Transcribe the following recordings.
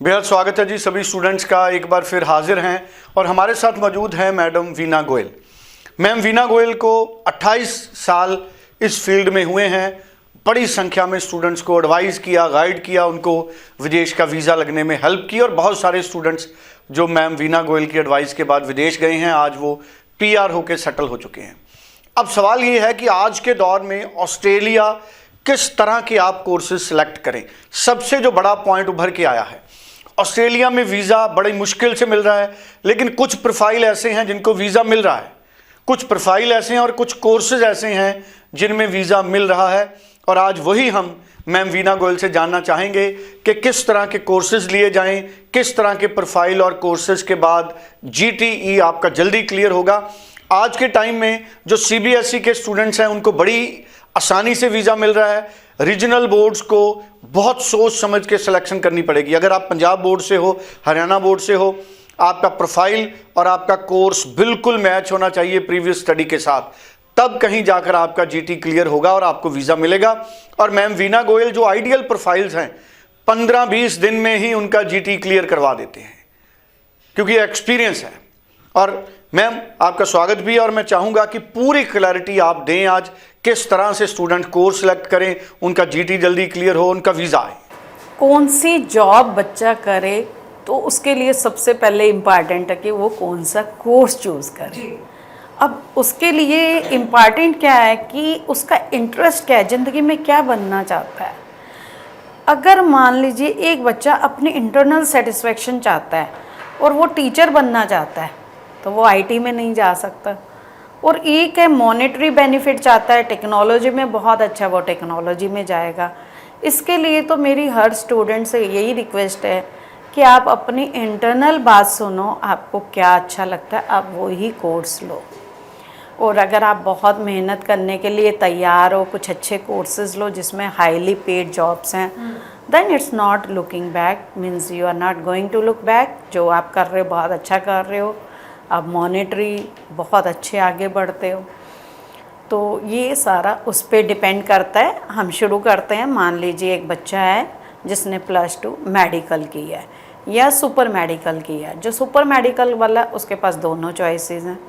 बेहद स्वागत है जी सभी स्टूडेंट्स का। एक बार फिर हाजिर हैं और हमारे साथ मौजूद हैं मैडम वीना गोयल। मैम वीना गोयल को 28 साल इस फील्ड में हुए हैं। बड़ी संख्या में स्टूडेंट्स को एडवाइस किया, गाइड किया, उनको विदेश का वीज़ा लगने में हेल्प की और बहुत सारे स्टूडेंट्स जो मैम वीना गोयल की एडवाइस के बाद विदेश गए हैं, आज वो PR होकर सेटल हो चुके हैं। अब सवाल ये है कि आज के दौर में ऑस्ट्रेलिया किस तरह के आप कोर्सेज सिलेक्ट करें। सबसे जो बड़ा पॉइंट उभर के आया है, ऑस्ट्रेलिया में वीज़ा बड़ी मुश्किल से मिल रहा है, लेकिन कुछ प्रोफाइल ऐसे हैं जिनको वीज़ा मिल रहा है, कुछ प्रोफाइल ऐसे हैं और कुछ कोर्सेज ऐसे हैं जिनमें वीज़ा मिल रहा है। और आज वही हम मैम वीना गोयल से जानना चाहेंगे कि किस तरह के कोर्सेज लिए जाएं, किस तरह के प्रोफाइल और कोर्सेज के बाद GTE आपका जल्दी क्लियर होगा। आज के टाइम में जो CBSE के स्टूडेंट्स हैं उनको बड़ी आसानी से वीज़ा मिल रहा है। रीजनल बोर्ड्स को बहुत सोच समझ के सिलेक्शन करनी पड़ेगी। अगर आप पंजाब बोर्ड से हो, हरियाणा बोर्ड से हो, आपका प्रोफाइल और आपका कोर्स बिल्कुल मैच होना चाहिए प्रीवियस स्टडी के साथ, तब कहीं जाकर आपका GT क्लियर होगा और आपको वीज़ा मिलेगा। और मैम वीना गोयल जो आइडियल प्रोफाइल्स हैं 15-20 दिन में ही उनका GT क्लियर करवा देते हैं, क्योंकि एक्सपीरियंस है। और मैम आपका स्वागत भी है और मैं चाहूँगा कि पूरी क्लैरिटी आप दें आज, किस तरह से स्टूडेंट कोर्स सेलेक्ट करें, उनका GT जल्दी क्लियर हो, उनका वीज़ा आए। कौन सी जॉब बच्चा करे तो उसके लिए सबसे पहले इम्पॉर्टेंट है कि वो कौन सा कोर्स चूज़ करे। अब उसके लिए इम्पॉर्टेंट क्या है कि उसका इंटरेस्ट क्या है, ज़िंदगी में क्या बनना चाहता है। अगर मान लीजिए एक बच्चा अपनी इंटरनल सेटिस्फेक्शन चाहता है और वो टीचर बनना चाहता है तो वो IT में नहीं जा सकता। और एक है मॉनेटरी बेनिफिट चाहता है, टेक्नोलॉजी में बहुत अच्छा, वो टेक्नोलॉजी में जाएगा। इसके लिए तो मेरी हर स्टूडेंट से यही रिक्वेस्ट है कि आप अपनी इंटरनल बात सुनो, आपको क्या अच्छा लगता है आप वही कोर्स लो। और अगर आप बहुत मेहनत करने के लिए तैयार हो, कुछ अच्छे कोर्सेज लो जिसमें हाईली पेड जॉब्स हैं, then it's not looking back, means you are not going to look back. जो आप कर रहे हो बहुत अच्छा कर रहे हो, आप मॉनेटरी बहुत अच्छे आगे बढ़ते हो। तो ये सारा उस पर डिपेंड करता है। हम शुरू करते हैं। मान लीजिए एक बच्चा है जिसने +2 मेडिकल की है या सुपर मेडिकल की है। जो सुपर मेडिकल वाला, उसके पास दोनों चॉइसेस हैं।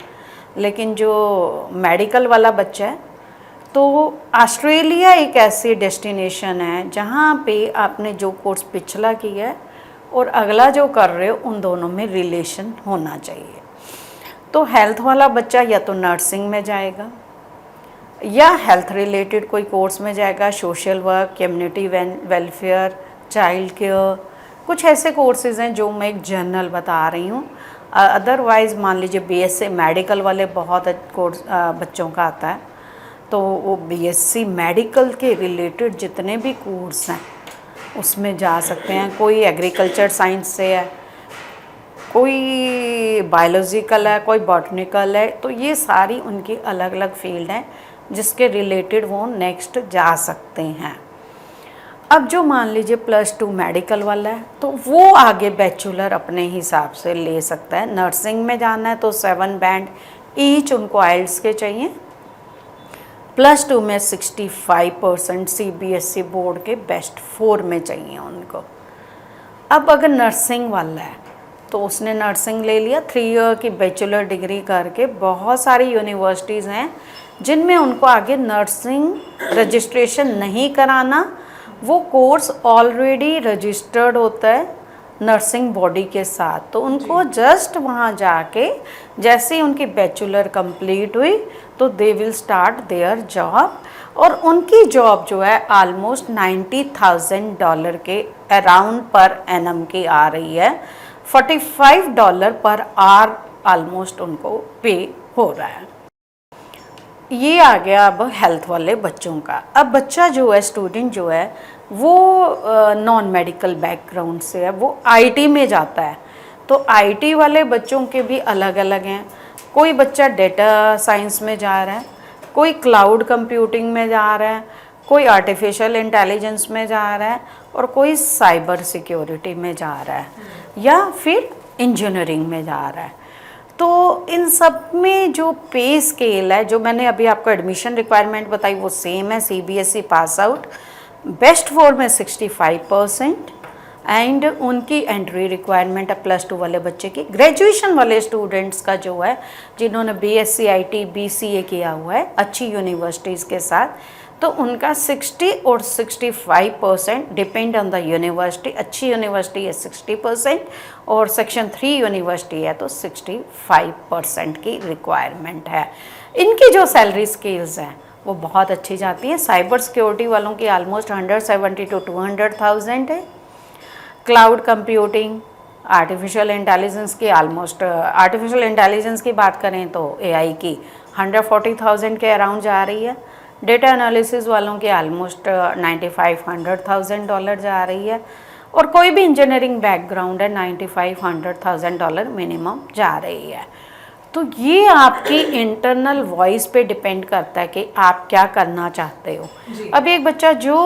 लेकिन जो मेडिकल वाला बच्चा है, तो ऑस्ट्रेलिया एक ऐसी डेस्टिनेशन है जहाँ पे आपने जो कोर्स पिछला किया है और अगला जो कर रहे हो उन दोनों में रिलेशन होना चाहिए। तो हेल्थ वाला बच्चा या तो नर्सिंग में जाएगा या हेल्थ रिलेटेड कोई कोर्स में जाएगा, social work, community welfare, child care, कुछ ऐसे कोर्सेज़ हैं जो मैं एक जनरल बता रही हूँ। अदरवाइज़ मान लीजिए BSc मेडिकल वाले बहुत कोर्स बच्चों का आता है, तो वो BSc मेडिकल के रिलेटेड जितने भी कोर्स हैं उसमें जा सकते हैं। कोई एग्रीकल्चर साइंस से है, कोई बायोलॉजिकल है, कोई बॉटनिकल है। तो ये सारी उनकी अलग अलग फील्ड हैं जिसके रिलेटेड वो नेक्स्ट जा सकते हैं। अब जो मान लीजिए +2 मेडिकल वाला है तो वो आगे बैचलर अपने हिसाब से ले सकता है। नर्सिंग में जाना है तो 7 बैंड ईच उनको IELTS के चाहिए। +2 में 65% CBSE बोर्ड के बेस्ट 4 में चाहिए उनको। अब अगर नर्सिंग वाला है तो उसने नर्सिंग ले लिया, 3 ईयर की बैचलर डिग्री करके बहुत सारी यूनिवर्सिटीज़ हैं जिनमें उनको आगे नर्सिंग रजिस्ट्रेशन नहीं कराना। वो कोर्स ऑलरेडी रजिस्टर्ड होता है नर्सिंग बॉडी के साथ, तो उनको जस्ट वहाँ जाके जैसे ही उनकी बैचलर कंप्लीट हुई तो they will start their job. और उनकी जॉब जो है ऑलमोस्ट $90,000 के अराउंड पर एनम की आ रही है। $45 पर आवर ऑलमोस्ट उनको पे हो रहा है। ये आ गया अब हेल्थ वाले बच्चों का। अब बच्चा जो है, स्टूडेंट जो है, वो नॉन मेडिकल बैकग्राउंड से है, वो IT में जाता है। तो IT वाले बच्चों के भी अलग अलग हैं। कोई बच्चा डेटा साइंस में जा रहा है, कोई क्लाउड कंप्यूटिंग में जा रहा है, कोई आर्टिफिशियल इंटेलिजेंस में जा रहा है और कोई साइबर सिक्योरिटी में जा रहा है या फिर इंजीनियरिंग में जा रहा है। तो इन सब में जो पे स्केल है, जो मैंने अभी आपको एडमिशन रिक्वायरमेंट बताई, वो सेम है। CBSE पास आउट, बेस्ट 4 में 65%, एंड उनकी एंट्री रिक्वायरमेंट है +2 वाले बच्चे की। ग्रेजुएशन वाले स्टूडेंट्स का जो है, जिन्होंने BSc IT BCA किया हुआ है अच्छी यूनिवर्सिटीज़ के साथ, तो उनका 60 और 65% डिपेंड ऑन द यूनिवर्सिटी। अच्छी यूनिवर्सिटी है 60% और सेक्शन 3 यूनिवर्सिटी है तो 65% की रिक्वायरमेंट है। इनकी जो सैलरी स्केल्स हैं वो बहुत अच्छी जाती हैं। साइबर सिक्योरिटी वालों की ऑलमोस्ट 170 to 200,000 है। क्लाउड कंप्यूटिंग, आर्टिफिशियल इंटेलिजेंस की आर्टिफिशियल इंटेलिजेंस की बात करें तो AI की 140,000 के अराउंड जा रही है। डेटा एनालिसिस वालों की ऑलमोस्ट $95,000 जा रही है। और कोई भी इंजीनियरिंग बैकग्राउंड है $95,000 मिनिमम जा रही है। तो ये आपकी इंटरनल वॉइस पे डिपेंड करता है कि आप क्या करना चाहते हो। अब एक बच्चा जो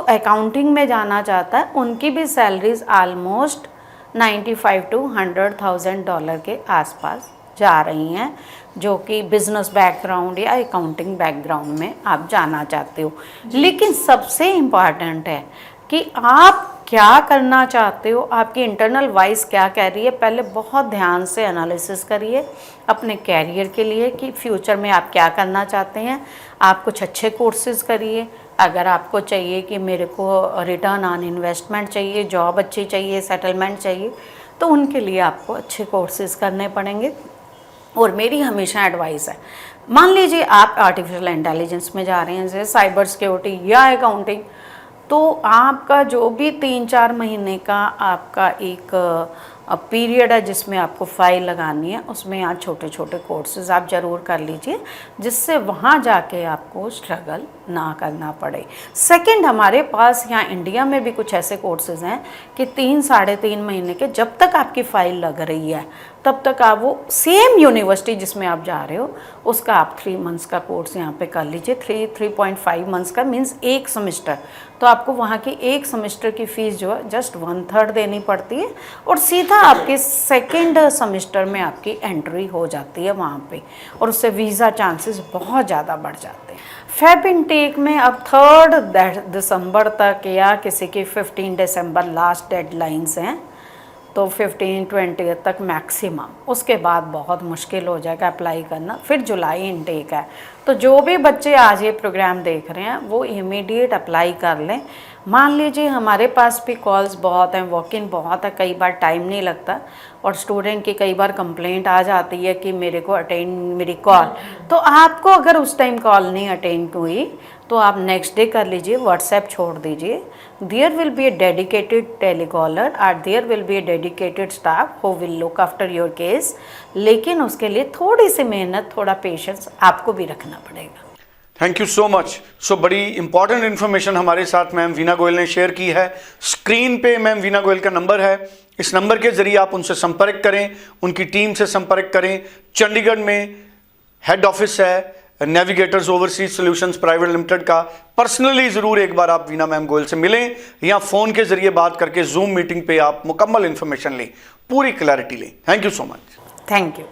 अकाउंटिंग में जाना चाहता है उनकी भी सैलरीज ऑलमोस्ट $95,000 to $100,000 के आसपास जा रही हैं, जो कि बिजनेस बैकग्राउंड या अकाउंटिंग बैकग्राउंड में आप जाना चाहते हो। लेकिन सबसे इम्पॉर्टेंट है कि आप क्या करना चाहते हो, आपकी इंटरनल वॉइस क्या कह रही है। पहले बहुत ध्यान से एनालिसिस करिए अपने कैरियर के लिए कि फ्यूचर में आप क्या करना चाहते हैं। आप कुछ अच्छे कोर्सेज करिए। अगर आपको चाहिए कि मेरे को रिटर्न ऑन इन्वेस्टमेंट चाहिए, जॉब अच्छी चाहिए, सेटलमेंट चाहिए, तो उनके लिए आपको अच्छे कोर्सेज करने पड़ेंगे। और मेरी हमेशा एडवाइस है, मान लीजिए आप आर्टिफिशियल इंटेलिजेंस में जा रहे हैं, जैसे साइबर सिक्योरिटी या अकाउंटिंग, तो आपका जो भी 3-4 महीने का आपका एक पीरियड है जिसमें आपको फाइल लगानी है, उसमें यहाँ छोटे छोटे कोर्सेज आप ज़रूर कर लीजिए, जिससे वहाँ जाके आपको स्ट्रगल ना करना पड़े। सेकंड, हमारे पास यहाँ इंडिया में भी कुछ ऐसे कोर्सेज हैं कि 3-3.5 महीने के, जब तक आपकी फ़ाइल लग रही है तब तक आप वो सेम यूनिवर्सिटी जिसमें आप जा रहे हो उसका आप 3 मंथ्स का कोर्स यहाँ पे कर लीजिए। 3.5 मंथ्स का मीन्स 1 सेमेस्टर। तो आपको वहाँ की 1 सेमेस्टर की फ़ीस जो है जस्ट 1/3 देनी पड़ती है और सीधा आपके सेकेंड सेमेस्टर में आपकी एंट्री हो जाती है वहाँ पे, और उससे वीज़ा चांसेस बहुत ज़्यादा बढ़ जाते हैं। फेब इनटेक में अब 3 दिसंबर तक या किसी की 15 दिसंबर लास्ट डेडलाइंस हैं, तो 15-20 तक मैक्सिमम। उसके बाद बहुत मुश्किल हो जाएगा अप्लाई करना। फिर जुलाई इनटेक है, तो जो भी बच्चे आज ये प्रोग्राम देख रहे हैं वो इमीडिएट अप्लाई कर लें। मान लीजिए हमारे पास भी कॉल्स बहुत हैं, वॉक इन बहुत है, कई बार टाइम नहीं लगता, और स्टूडेंट की कई बार कंप्लेंट आ जाती है कि मेरे को मेरी कॉल, तो आपको अगर उस टाइम कॉल नहीं अटेंड हुई तो आप नेक्स्ट डे कर लीजिए, व्हाट्सएप छोड़ दीजिए। There will be a dedicated telecaller और there will be a dedicated staff who will look after your case. लेकिन उसके लिए थोड़ी सी मेहनत, थोड़ा पेशेंस आपको भी रखना पड़ेगा। Thank you so much. So बड़ी इंपॉर्टेंट इन्फॉर्मेशन हमारे साथ मैम वीना गोयल ने शेयर की है। स्क्रीन पे मैम वीना गोयल का नंबर है, इस नंबर के जरिए आप उनसे संपर्क करें, उनकी टीम से संपर्क करें। चंडीगढ़ में हेड ऑफिस है navigators overseas solutions private limited का। पर्सनली ज़रूर एक बार आप वीना मैम गोयल से मिलें या फ़ोन के जरिए बात करके जूम मीटिंग पे आप मुकम्मल इन्फॉर्मेशन लें, पूरी क्लैरिटी लें। Thank you so much. Thank you.